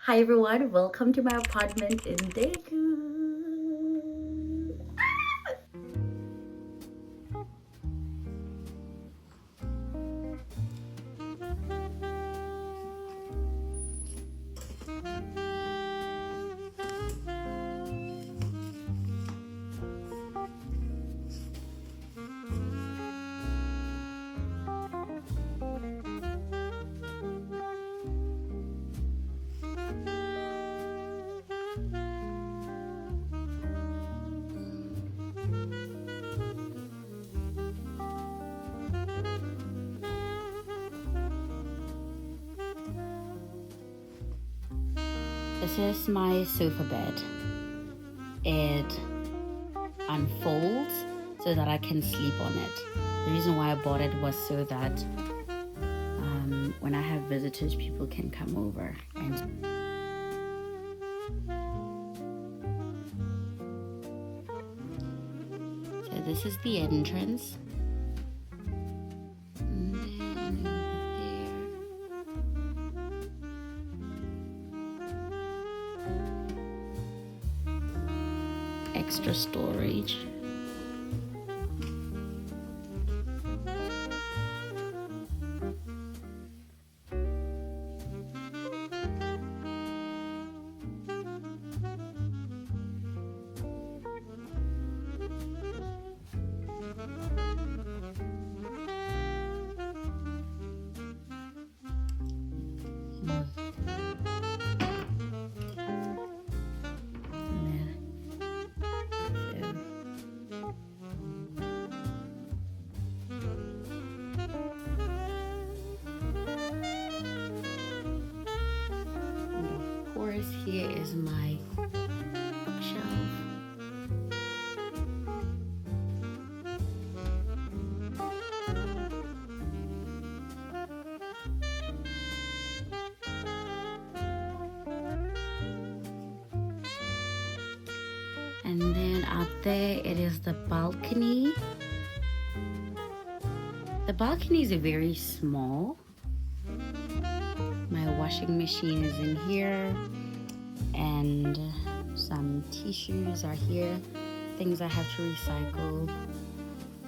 Hi everyone, welcome to my apartment in Daegu. This is my sofa bed. It unfolds so that I can sleep on it. The reason why I bought it was so that when I have visitors, people can come over. And so this is the entrance. Extra storage. Here is my bookshelf. And then out there it is the balcony. The balcony is very small. My washing machine is in here. And some tissues are here, things I have to recycle,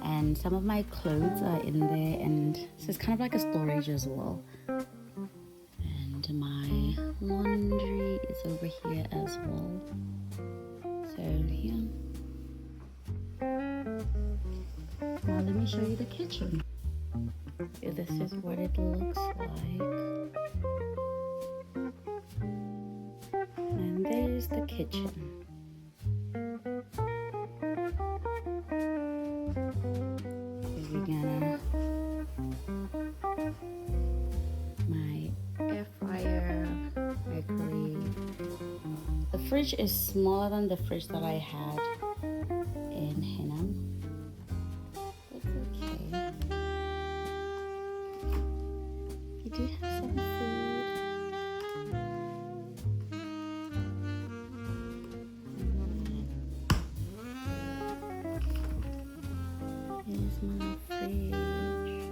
and some of my clothes are in there, and so it's kind of like a storage as well. And my laundry is over here as well. So yeah. Now let me show you the kitchen. This is what it looks like. And there's the kitchen. We're gonna my air fryer, microwave. The fridge is smaller than the fridge that I had in Hanam. It's okay. You do have some food. Here's my fridge.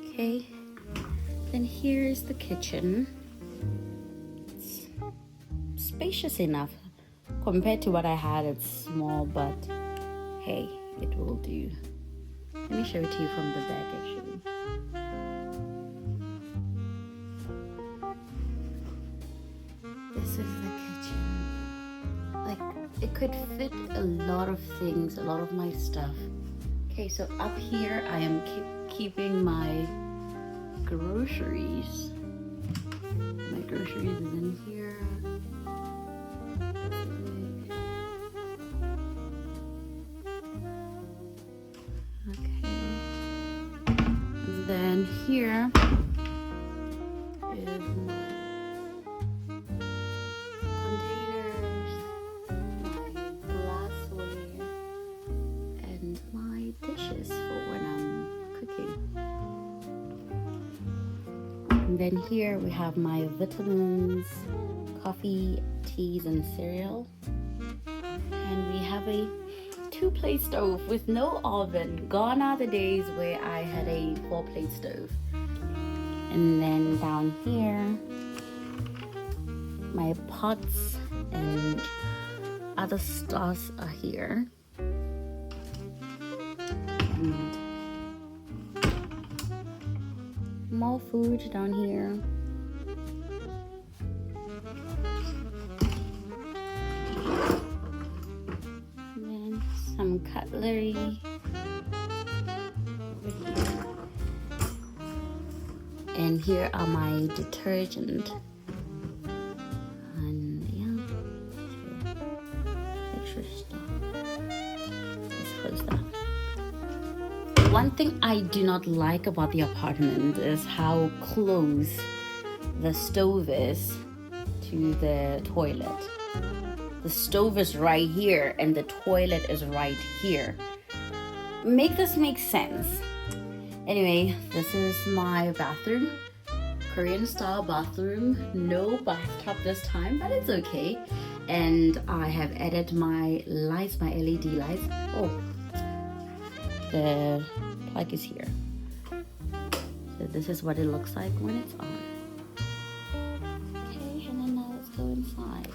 Okay, then here is the kitchen. It's spacious enough. Compared to what I had, it's small, but hey, it will do. Let me show it to you from the back actually. This is the kitchen. Like, it could fit a lot of things, a lot of my stuff. Okay, so up here I am keeping my groceries. My groceries is in here. Okay. And then here is my containers, my glassware, and my dishes for when I'm cooking. And then here we have my vitamins, coffee, teas, and cereal. And we have a 2-plate stove with no oven. Gone are the days where I had a 4-plate stove. And then down here, my pots and other stuff are here. And more food down here. And then some cutlery over here. And here are my detergent. And yeah, extra stuff. Let's close that. One thing I do not like about the apartment is how close the stove is to the toilet. The stove is right here and the toilet is right here. Make this make sense. Anyway, this is my bathroom. Korean style bathroom. No bathtub this time, but it's okay. And I have added my lights, my LED lights. Oh, the plug is here. So this is what it looks like when it's on. Okay, and then now let's go inside.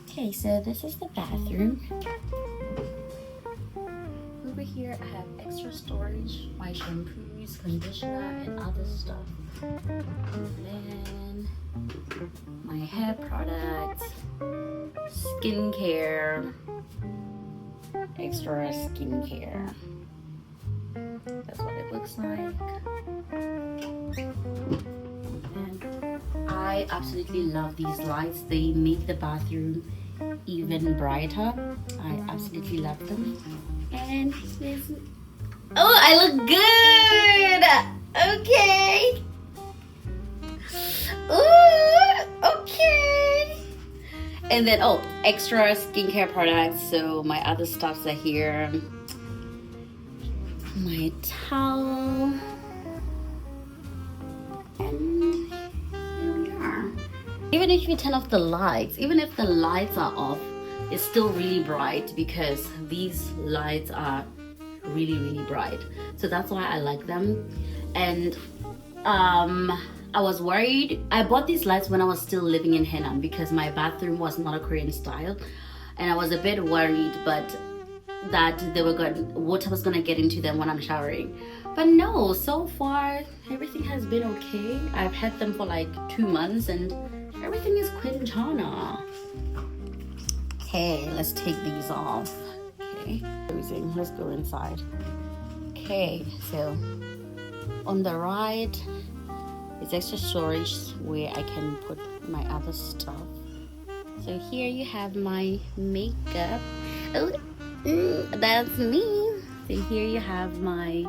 Okay, so this is the bathroom. Over here I have extra storage, my shampoos, conditioner, and other stuff. And then my hair products, skincare, extra skincare. That's what it looks like. And I absolutely love these lights. They make the bathroom even brighter. I absolutely love them. And this, oh, I look good. Okay. Ooh, okay. And then, oh, extra skincare products. So my other stuffs are here. My towel. And here we are. Even if you turn off the lights, even if the lights are off, it's still really bright because these lights are really bright. So that's why I like them. And I was worried. I bought these lights when I was still living in Haenam because my bathroom was not a Korean style, and I was a bit worried, but that they were water was gonna get into them when I'm showering. But no, so far everything has been okay. I've had them for like 2 months and everything is quinchana. Okay, let's take these off. Okay, let's go inside. Okay, so on the right is extra storage where I can put my other stuff. So here you have my makeup. Oh, that's me. So here you have my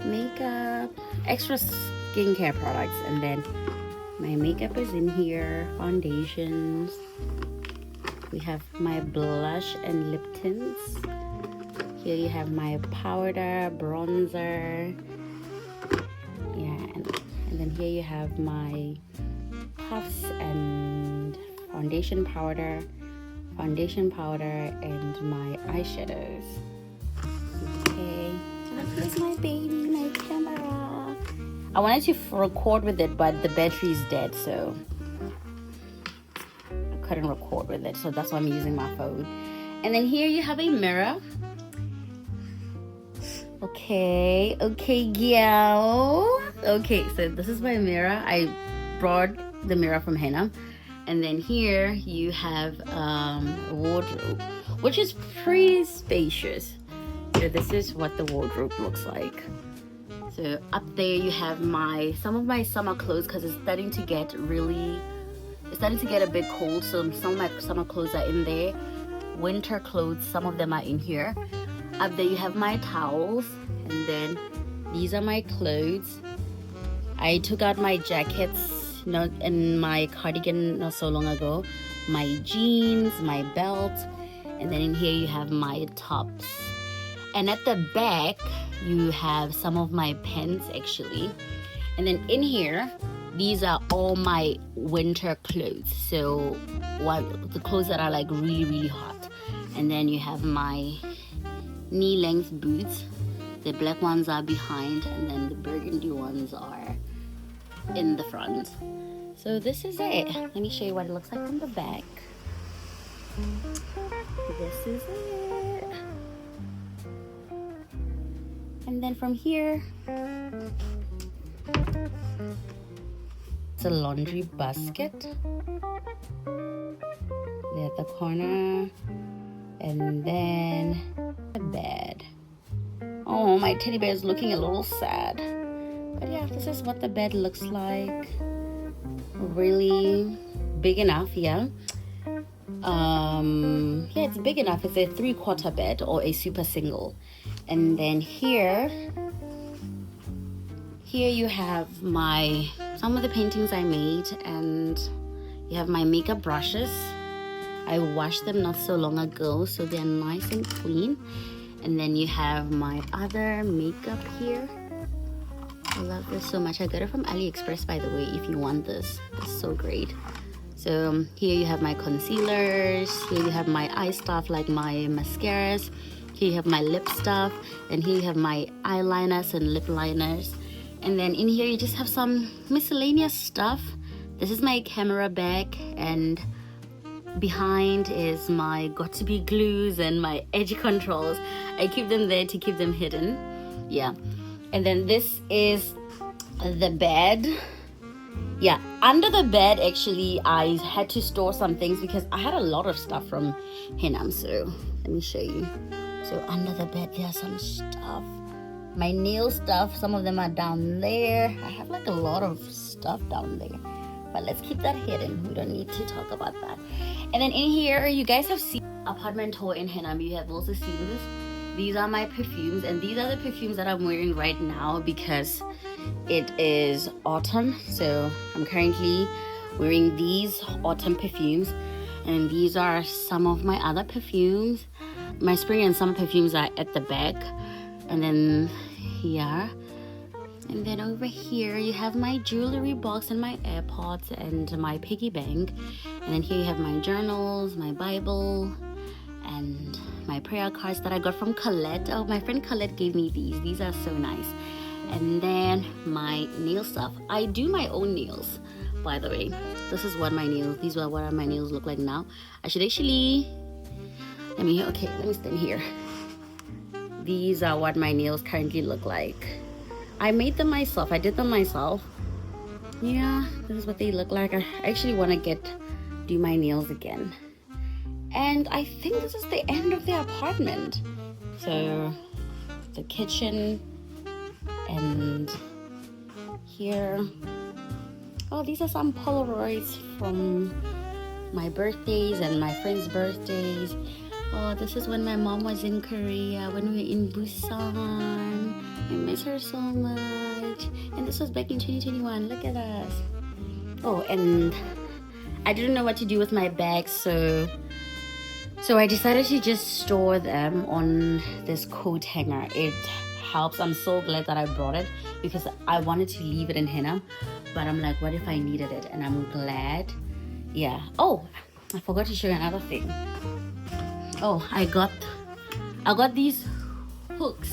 makeup, extra skincare products, and then my makeup is in here, foundations. We have my blush and lip tints. Here you have my powder, bronzer. Yeah, and then here you have my puffs and foundation powder, and my eyeshadows. Okay, here's my baby, my camera. I wanted to record with it, but the battery is dead, so I couldn't record with it. So that's why I'm using my phone. And then here you have a mirror. Okay, gal. Okay, so this is my mirror. I brought the mirror from Haenam. And then here you have a wardrobe, which is pretty spacious. So this is what the wardrobe looks like. So up there you have some of my summer clothes because it's starting to get a bit cold. So some of my summer clothes are in there. Winter clothes, some of them are in here. Up there you have my towels, and then these are my clothes. I took out my jackets and my cardigan not so long ago, my jeans, my belt, and then in here you have my tops. And at the back you have some of my pens actually. And then in here these are all my winter clothes. So the clothes that are like really, really hot. And then you have my knee-length boots. The black ones are behind, and then the burgundy ones are in the front. So this is it. Let me show you what it looks like from the back. This is it. And then from here, it's a laundry basket. There at the corner. And then the bed. Oh, my teddy bear is looking a little sad. But yeah, this is what the bed looks like. Really big enough, yeah. Yeah, it's big enough. It's a 3/4 bed or a super single. And then here you have some of the paintings I made, and you have my makeup brushes. I washed them not so long ago, so they're nice and clean. And then you have my other makeup here. I love this so much. I got it from AliExpress, by the way, if you want this. It's so great. So here you have my concealers. Here you have my eye stuff, like my mascaras. Here you have my lip stuff. And here you have my eyeliners and lip liners. And then in here you just have some miscellaneous stuff. This is my camera bag, and behind is my got-to-be glues and my edge controls. I keep them there to keep them hidden. Yeah. And then this is the bed. Yeah, under the bed, actually, I had to store some things because I had a lot of stuff from Henam. So let me show you. So under the bed, there's some stuff. My nail stuff, some of them are down there. I have like a lot of stuff down there. But let's keep that hidden. We don't need to talk about that. And then in here, you guys have seen apartment tour in Henam. You have also seen this. These are my perfumes, and these are the perfumes that I'm wearing right now because it is autumn. So I'm currently wearing these autumn perfumes, and these are some of my other perfumes. My spring and summer perfumes are at the back, and then here. And then over here you have my jewelry box and my AirPods and my piggy bank. And then here you have my journals, my Bible, and my prayer cards that I got from Colette. Oh, my friend Colette gave me these. These are so nice. And then my nail stuff. I do my own nails, by the way. This is what these are what my nails look like now. I should actually, let me stand here. These are what my nails currently look like. I made them myself. I did them myself. Yeah, this is what they look like. I actually want to do my nails again. And I think this is the end of the apartment. So the kitchen, and here, oh, these are some Polaroids from my birthdays and my friends' birthdays. Oh, this is when my mom was in Korea, when we were in Busan. I miss her so much. And this was back in 2021. Look at us. Oh, and I didn't know what to do with my bags, so I decided to just store them on this coat hanger. It helps. I'm so glad that I brought it because I wanted to leave it in Henam, but I'm like, what if I needed it? And I'm glad. Yeah. Oh, I forgot to show you another thing. Oh, I got these hooks.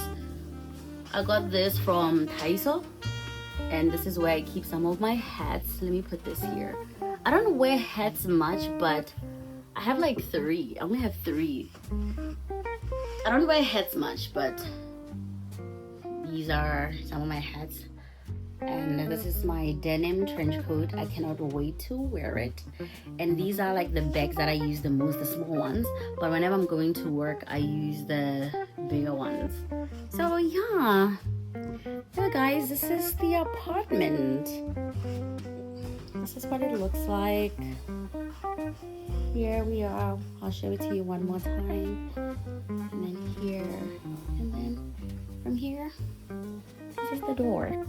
I got this from Daiso, and this is where I keep some of my hats. Let me put this here. I don't wear hats much, but I have like 3. I only have 3. I don't wear hats much, but these are some of my hats. And this is my denim trench coat. I cannot wait to wear it. And these are like the bags that I use the most, the small ones. But whenever I'm going to work, I use the bigger ones. So yeah. So guys, this is the apartment. This is what it looks like. Here we are. I'll show it to you one more time. And then here. And then from here, this is the door.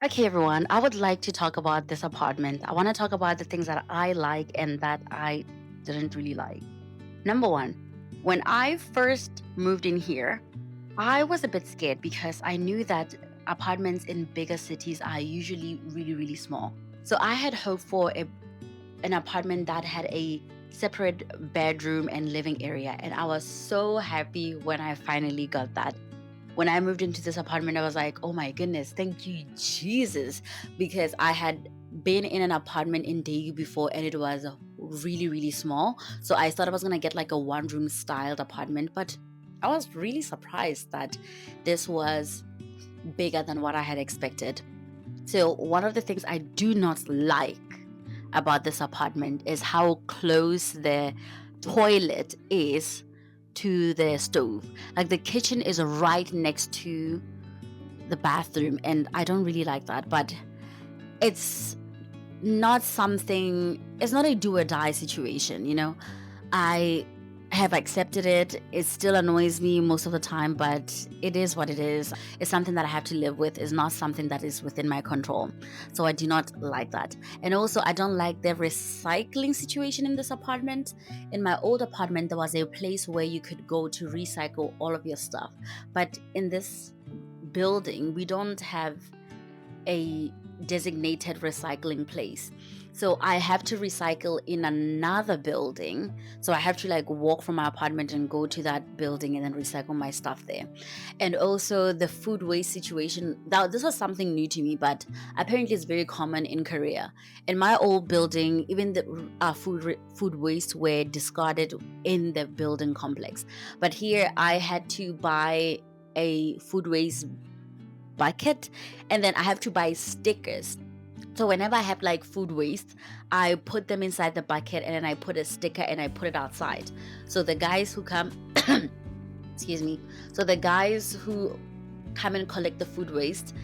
Okay, everyone, I would like to talk about this apartment. I want to talk about the things that I like and that I didn't really like. Number one, when I first moved in here, I was a bit scared because I knew that apartments in bigger cities are usually really, really small. So I had hoped for an apartment that had a separate bedroom and living area. And I was so happy when I finally got that. When I moved into this apartment, I was like, oh my goodness, thank you, Jesus. Because I had been in an apartment in Daegu before and it was really, really small. So I thought I was going to get like a one room styled apartment. But I was really surprised that this was bigger than what I had expected. So, one of the things I do not like about this apartment is how close the toilet is to the stove. Like the kitchen is right next to the bathroom, and I don't really like that. But it's it's not a do or die situation, you know. I have accepted it. It still annoys me most of the time, but it is what it is. It's something that I have to live with. It's not something that is within my control. So I do not like that. And also, I don't like the recycling situation in this apartment. In my old apartment, there was a place where you could go to recycle all of your stuff. But in this building, we don't have a designated recycling place. So I have to recycle in another building. So I have to like walk from my apartment and go to that building and then recycle my stuff there. And also the food waste situation. Now this was something new to me, but apparently it's very common in Korea. In my old building, even the food waste were discarded in the building complex. But here I had to buy a food waste bucket and then I have to buy stickers. So whenever I have like food waste, I put them inside the bucket and then I put a sticker and I put it outside. So the guys who come excuse me. So the guys who come and collect the food waste,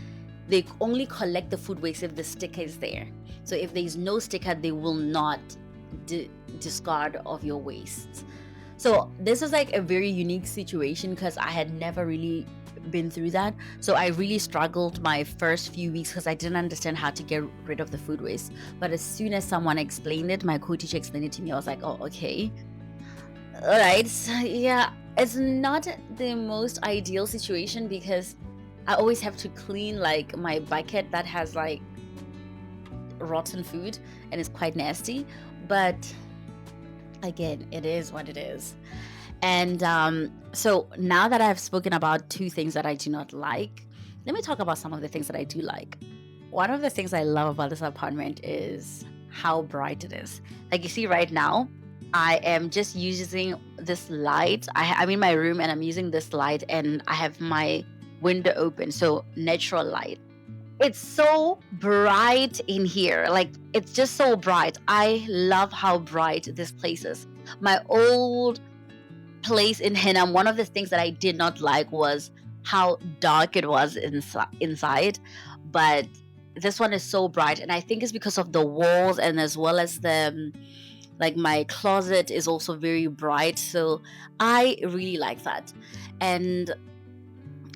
they only collect the food waste if the sticker is there. So if there's no sticker, they will not discard of your waste. So this is like a very unique situation because I had never really been through that. So I really struggled my first few weeks because I didn't understand how to get rid of the food waste. But as soon as someone explained it, my co-teacher explained it to me, I was like, oh, okay. All right. So, yeah, it's not the most ideal situation because I always have to clean like my bucket that has like rotten food and it's quite nasty. But again, it is what it is. And so now that I've spoken about two things that I do not like, let me talk about some of the things that I do like. One of the things I love about this apartment is how bright it is. Like you see right now, I am just using this light. I'm in my room and I'm using this light and I have my window open. So natural light. It's so bright in here. Like it's just so bright. I love how bright this place is. My old place in Hinam, one of the things that I did not like was how dark it was inside. But this one is so bright, and I think it's because of the walls and as well as the like my closet is also very bright. So I really like that, and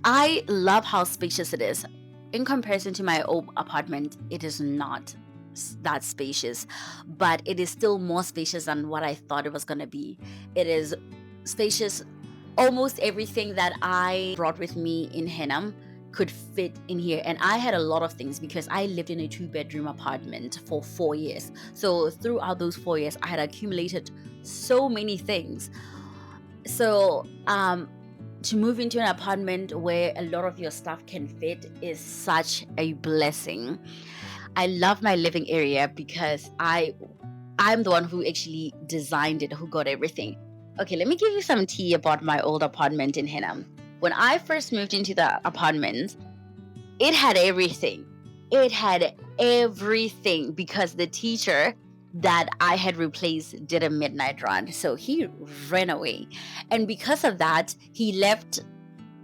I love how spacious it is. In comparison to my old apartment, it is not that spacious, but it is still more spacious than what I thought it was going to be. It is spacious. Almost everything that I brought with me in Henam could fit in here, and I had a lot of things because I lived in a 2-bedroom apartment for 4 years. So throughout those 4 years I had accumulated so many things. So to move into an apartment where a lot of your stuff can fit is such a blessing. I love my living area because I'm the one who actually designed it, who got everything. Okay, let me give you some tea about my old apartment in Henam. When I first moved into the apartment, it had everything. It had everything because the teacher that I had replaced did a midnight run. So he ran away. And because of that, he left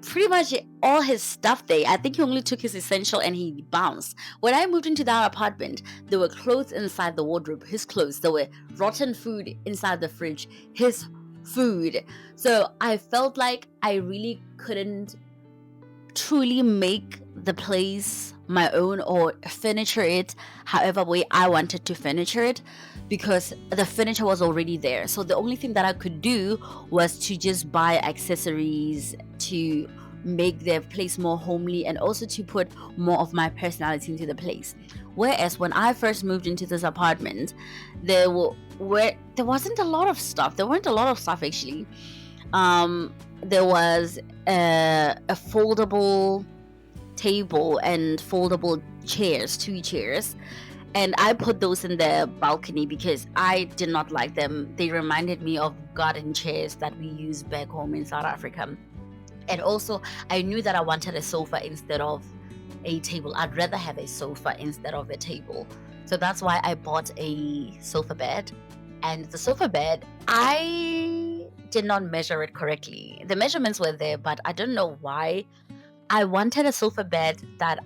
pretty much all his stuff there. I think he only took his essential and he bounced. When I moved into that apartment, there were clothes inside the wardrobe, his clothes. There were rotten food inside the fridge, his food. So I felt like I really couldn't truly make the place my own or furniture it however way I wanted to furniture it, because the furniture was already there. So the only thing that I could do was to just buy accessories to make the place more homely and also to put more of my personality into the place. Whereas when I first moved into this apartment, there wasn't a lot of stuff. There weren't a lot of stuff actually. There was a foldable table and foldable chairs, 2 chairs, and I put those in the balcony because I did not like them. They reminded me of garden chairs that we use back home in South Africa. And also I knew that I wanted a sofa instead of a table. I'd rather have a sofa instead of a table. So that's why I bought a sofa bed. And the sofa bed, I did not measure it correctly. The measurements were there, but I don't know why. I wanted a sofa bed that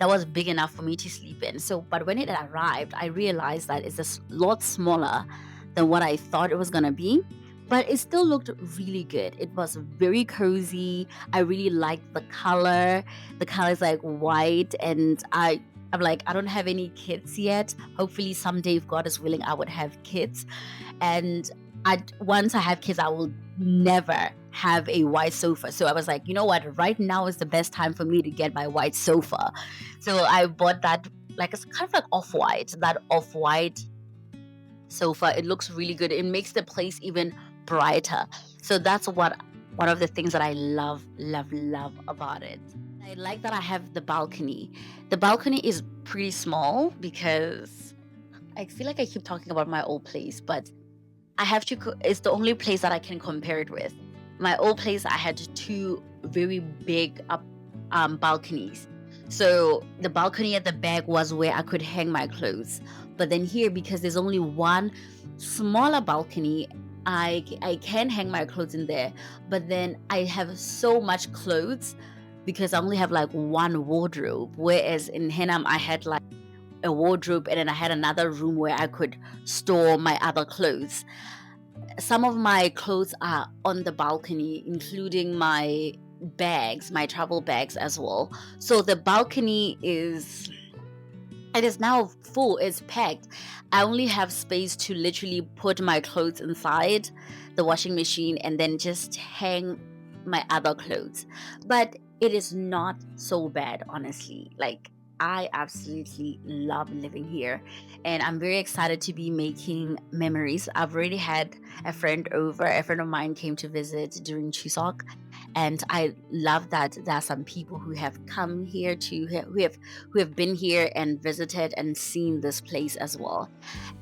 was big enough for me to sleep in. So, but when it arrived, I realized that it's a lot smaller than what I thought it was gonna be. But it still looked really good. It was very cozy. I really liked the color. The color is like white, and I'm like, I don't have any kids yet. Hopefully someday, if God is willing, I would have kids. And once I have kids, I will never have a white sofa. So I was like, you know what? Right now is the best time for me to get my white sofa. So I bought that, like, it's kind of like that off-white sofa. It looks really good. It makes the place even brighter. So that's one of the things that I love about it. I like that I have the balcony. The balcony is pretty small because I feel like I keep talking about my old place, but it's the only place that I can compare it with. My old place, I had 2 very big balconies. So the balcony at the back was where I could hang my clothes. But then here, because there's only one smaller balcony, I can hang my clothes in there. But then I have so much clothes because I only have like one wardrobe. Whereas in Henam, I had like a wardrobe, and then I had another room where I could store my other clothes. Some of my clothes are on the balcony, including my bags, my travel bags as well. So the balcony is now full, it's packed. I only have space to literally put my clothes inside the washing machine and then just hang my other clothes. But it is not so bad, honestly. Like, I absolutely love living here, and I'm very excited to be making memories. I've already had a friend over. A friend of mine came to visit during Chuseok, and I love that there are some people who have come here who have been here and visited and seen this place as well.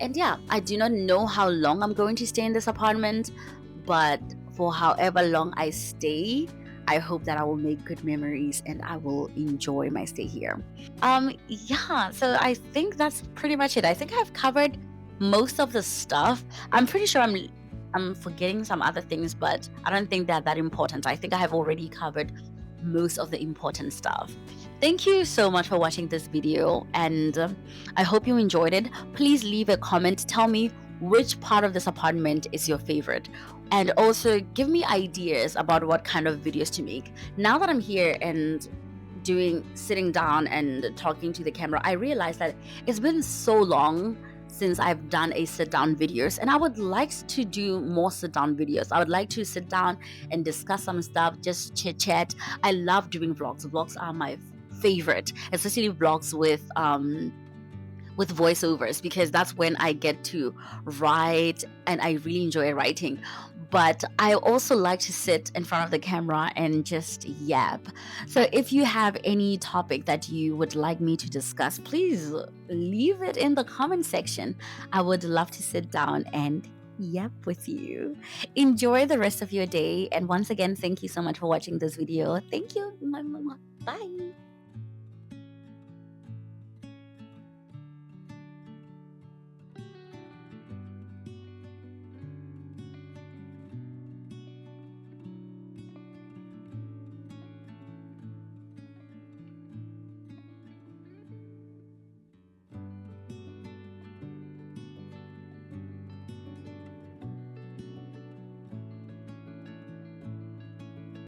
And yeah, I do not know how long I'm going to stay in this apartment, but for however long I stay, I hope that I will make good memories and I will enjoy my stay here. Yeah, so I think that's pretty much it. I think I've covered most of the stuff. I'm pretty sure I'm forgetting some other things, but I don't think they're that important. I think I have already covered most of the important stuff. Thank you so much for watching this video, and I hope you enjoyed it. Please leave a comment. Tell me which part of this apartment is your favorite, and also give me ideas about what kind of videos to make. Now that I'm here and sitting down and talking to the camera, I realized that it's been so long since I've done a sit-down videos, and I would like to do more sit-down videos. I would like to sit down and discuss some stuff, just chit-chat. I love doing vlogs. Vlogs are my favorite, especially vlogs with voiceovers, because that's when I get to write, and I really enjoy writing. But I also like to sit in front of the camera and just yap. So if you have any topic that you would like me to discuss, please leave it in the comment section. I would love to sit down and yap with you. Enjoy the rest of your day. And once again, thank you so much for watching this video. Thank you. Bye.